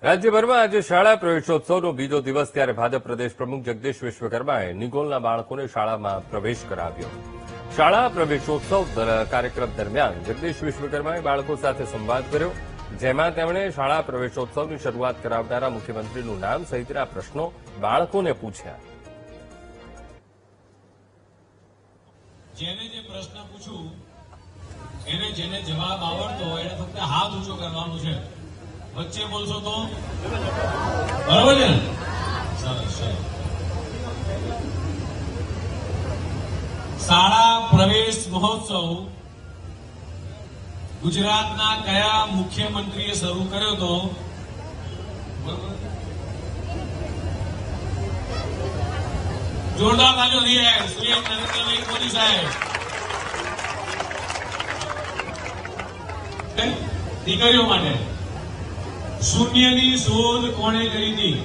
રાજ્યભરમાં આજે શાળા પ્રવેશોત્સવનો બીજો દિવસ ત્યારે ભાજપ પ્રદેશ પ્રમુખ જગદીશ વિશ્વકર્માએ નિગોલના બાળકોને શાળામાં પ્રવેશ કરાવ્યો. શાળા પ્રવેશોત્સવ કાર્યક્રમ દરમિયાન જગદીશ વિશ્વકર્માએ બાળકો સાથે સંવાદ કર્યો, જેમાં તેમણે શાળા પ્રવેશોત્સવની શરૂઆત કરાવનારા મુખ્યમંત્રીનું નામ સહિતના પ્રશ્નો બાળકોને પૂછ્યા. જેને જે પ્રશ્ન પૂછું એને જેને જવાબ આવડતો હોય એને ફક્ત હાથ ઊંચો કરવાનું છે. વચ્ચે બોલશો તો બરોબર છે. સરસ. શાળા પ્રવેશ મહોત્સવ ગુજરાતના કયા મુખ્યમંત્રીએ શરૂ કર્યો હતો? જોરદાર તાલીઓ થઈ જાય શ્રી નરેન્દ્રભાઈ મોદી સાહેબ. દીકરીઓ માટે શૂન્યની શોધ કોણે કરી હતી?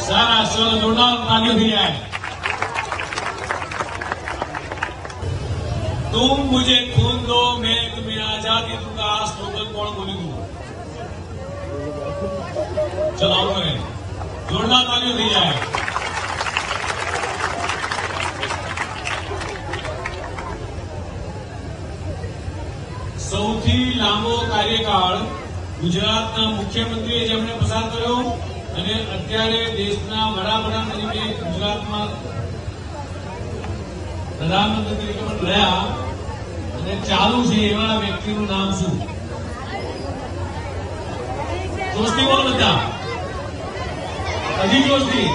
સારા ચલો જોરદાર તાલીઓ થઈ જાય. तुम मुझे खून दो मैं तुम्हें आजादी दूंगा આ સ્લોગન કોણ બોલ્યું? ચલો હવે જોરદાર તાલીઓ થઈ જાય. સૌથી લાંબો કાર્યકાળ ગુજરાતના મુખ્યમંત્રીએ જેમણે પસાર કર્યો અને અત્યારે દેશના વડાપ્રધાન તરીકે ગુજરાતમાં પ્રધાનમંત્રી તરીકે પણ રહ્યા અને ચાલુ છે એવા વ્યક્તિનું નામ શું? જોશથી બોલો બધા, હજી જોશથી.